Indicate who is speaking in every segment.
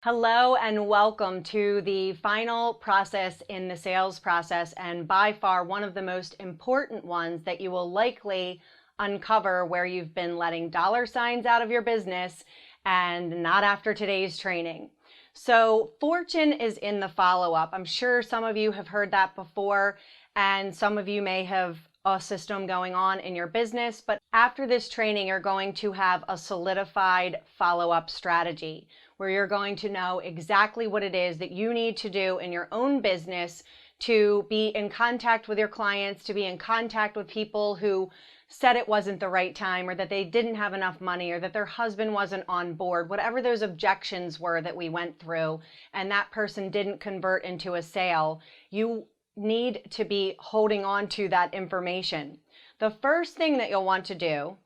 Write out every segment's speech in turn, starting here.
Speaker 1: Hello and welcome to the final process in the sales process, and by far one of the most important ones that you will likely uncover where you've been letting dollar signs out of your business and not after today's training. So fortune is in the follow-up. I'm sure some of you have heard that before, and some of you may have a system going on in your business, but after this training, you're going to have a solidified follow-up strategy where you're going to know exactly what it is that you need to do in your own business to be in contact with your clients, to be in contact with people who said it wasn't the right time, or that they didn't have enough money, or that their husband wasn't on board, whatever those objections were that we went through, and that person didn't convert into a sale. You need to be holding on to that information. The first thing that you'll want to do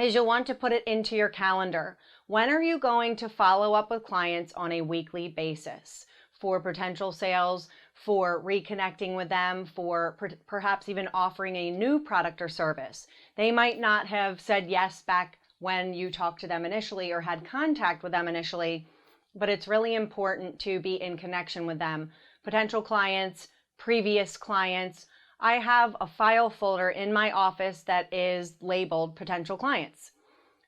Speaker 1: is you'll want to put it into your calendar. When are you going to follow up with clients on a weekly basis for potential sales, for reconnecting with them, for perhaps even offering a new product or service? They might not have said yes back when you talked to them initially or had contact with them initially, but it's really important to be in connection with them. Potential clients, previous clients. I have a file folder in my office that is labeled potential clients.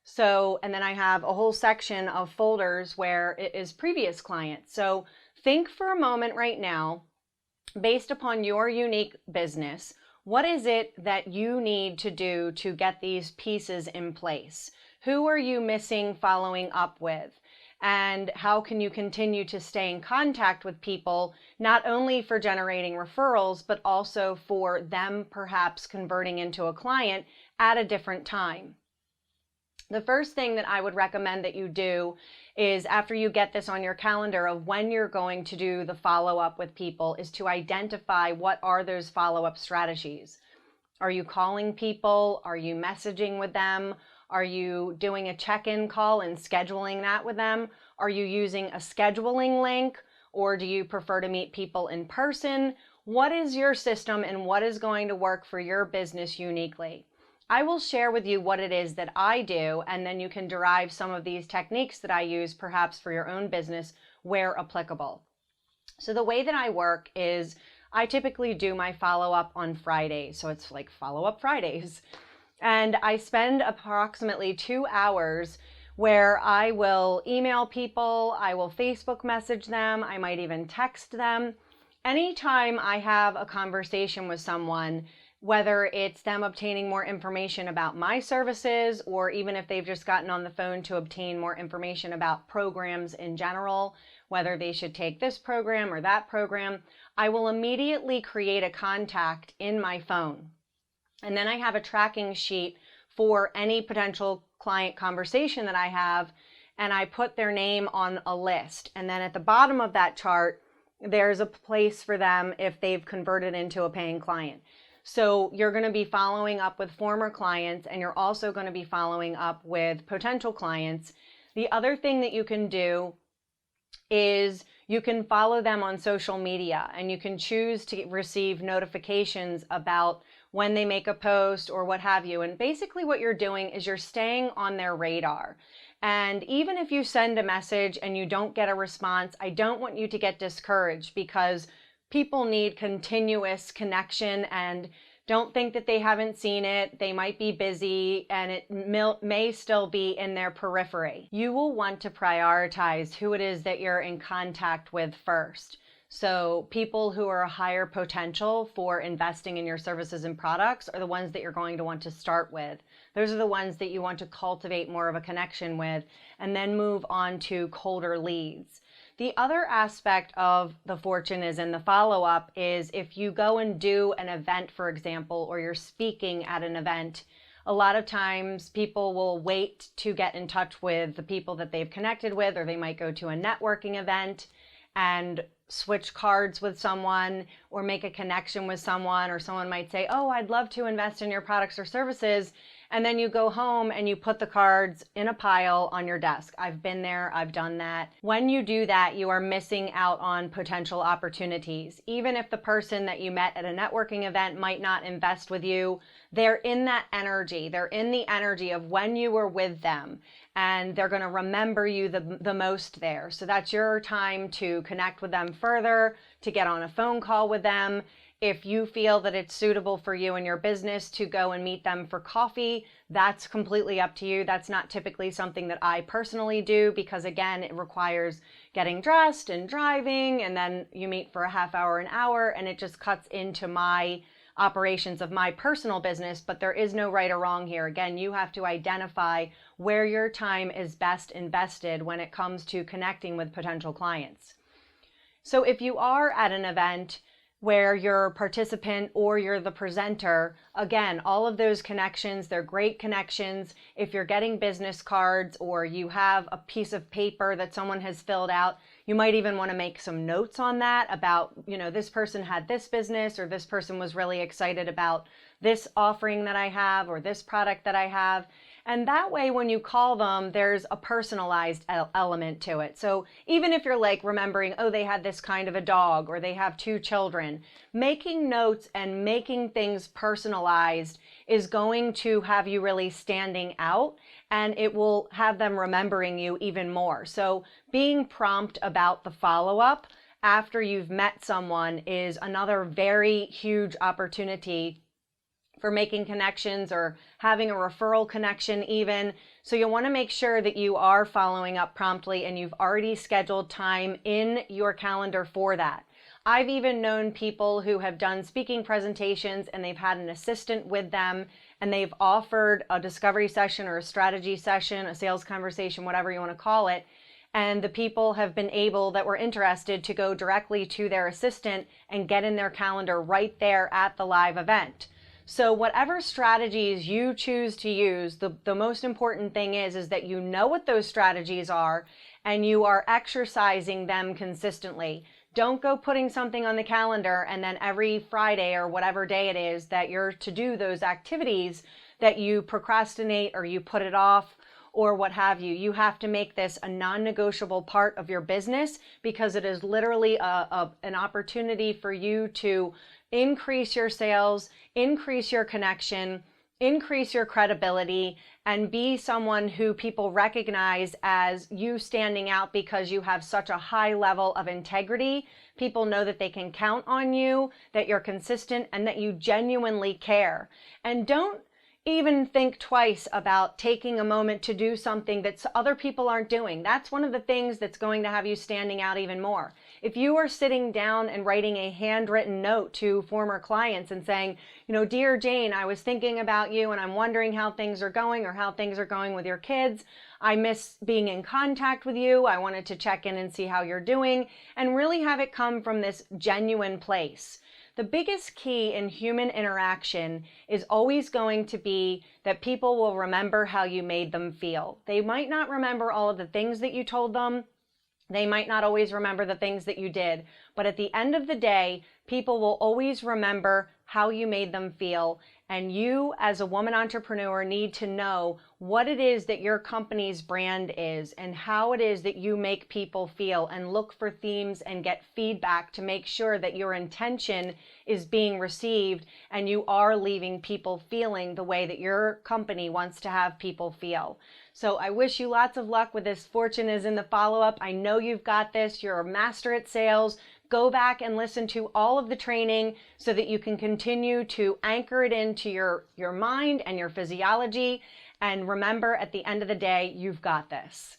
Speaker 1: So, and then I have a whole section of folders where it is previous clients. So think for a moment right now, based upon your unique business, what is it that you need to do to get these pieces in place? Who are you missing following up with? And how can you continue to stay in contact with people, not only for generating referrals, but also for them perhaps converting into a client at a different time? The first thing that I would recommend that you do is, after you get this on your calendar of when you're going to do the follow-up with people, is to identify what are those follow-up strategies. Are you calling people? Are you messaging with them? Are you doing a check-in call and scheduling that with them? Are you using a scheduling link, or do you prefer to meet people in person? What is your system and what is going to work for your business uniquely? I will share with you what it is that I do, and then you can derive some of these techniques that I use perhaps for your own business where applicable. So the way that I work is I typically do my follow-up on Fridays. So it's like follow-up Fridays. And I spend approximately 2 hours where I will email people, I will Facebook message them, I might even text them. Anytime I have a conversation with someone, whether it's them obtaining more information about my services, or even if they've just gotten on the phone to obtain more information about programs in general, whether they should take this program or that program, I will immediately create a contact in my phone. And then I have a tracking sheet for any potential client conversation that I have, and I put their name on a list. And then at the bottom of that chart, there's a place for them if they've converted into a paying client. So you're going to be following up with former clients, and you're also going to be following up with potential clients. The other thing that you can do is you can follow them on social media, and you can choose to receive notifications about when they make a post or what have you. And basically what you're doing is you're staying on their radar. And even if you send a message and you don't get a response, I don't want you to get discouraged, because people need continuous connection, and don't think that they haven't seen it. They might be busy, and it may still be in their periphery. You will want to prioritize who it is that you're in contact with first. So people who are a higher potential for investing in your services and products are the ones that you're going to want to start with. Those are the ones that you want to cultivate more of a connection with, and then move on to colder leads. The other aspect of the fortune is in the follow-up is if you go and do an event, for example, or you're speaking at an event, a lot of times people will wait to get in touch with the people that they've connected with, or they might go to a networking event and switch cards with someone or make a connection with someone, or someone might say, oh, I'd love to invest in your products or services. And then you go home and you put the cards in a pile on your desk. I've been there, I've done that. When you do that, you are missing out on potential opportunities. Even if the person that you met at a networking event might not invest with you, they're in that energy. They're in the energy of when you were with them. and they're going to remember you the most there. So that's your time to connect with them further, to get on a phone call with them. If you feel that it's suitable for you and your business to go and meet them for coffee, that's completely up to you. That's not typically something that I personally do because, again, it requires getting dressed and driving, and then you meet for a half hour, an hour, and it just cuts into my operations of my personal business. But there is no right or wrong here. Again, you have to identify where your time is best invested when it comes to connecting with potential clients. So if you are at an event where you're a participant or you're the presenter, again, all of those connections, they're great connections. If you're getting business cards or you have a piece of paper that someone has filled out, you might even want to make some notes on that about, this person had this business, or this person was really excited about this offering that I have or this product that I have. And that way, when you call them, there's a personalized element to it. So even if you're like remembering, oh, they had this kind of a dog or they have 2 children, making notes and making things personalized is going to have you really standing out, and it will have them remembering you even more. So being prompt about the follow-up after you've met someone is another very huge opportunity for making connections or having a referral connection even. So you'll want to make sure that you are following up promptly and you've already scheduled time in your calendar for that. I've even known people who have done speaking presentations and they've had an assistant with them and they've offered a discovery session or a strategy session, a sales conversation, whatever you want to call it. And the people have been able that were interested to go directly to their assistant and get in their calendar right there at the live event. So whatever strategies you choose to use, the most important thing is that you know what those strategies are and you are exercising them consistently. Don't go putting something on the calendar and then every Friday or whatever day it is that you're to do those activities that you procrastinate or you put it off or what have you. You have to make this a non-negotiable part of your business because it is literally an opportunity for you to increase your sales, increase your connection, increase your credibility, and be someone who people recognize as you standing out because you have such a high level of integrity. People know that they can count on you, that you're consistent, and that you genuinely care. And don't even think twice about taking a moment to do something that other people aren't doing. That's one of the things that's going to have you standing out even more. If you are sitting down and writing a handwritten note to former clients and saying, Dear Jane, I was thinking about you and I'm wondering how things are going or how things are going with your kids. I miss being in contact with you. I wanted to check in and see how you're doing, and really have it come from this genuine place. The biggest key in human interaction is always going to be that people will remember how you made them feel. They might not remember all of the things that you told them. They might not always remember the things that you did, but at the end of the day, people will always remember how you made them feel. And you, as a woman entrepreneur, need to know what it is that your company's brand is and how it is that you make people feel, and look for themes and get feedback to make sure that your intention is being received and you are leaving people feeling the way that your company wants to have people feel. So I wish you lots of luck with this. Fortune is in the follow-up. I know you've got this. You're a master at sales. Go back and listen to all of the training so that you can continue to anchor it into your mind and your physiology. And remember, at the end of the day, you've got this.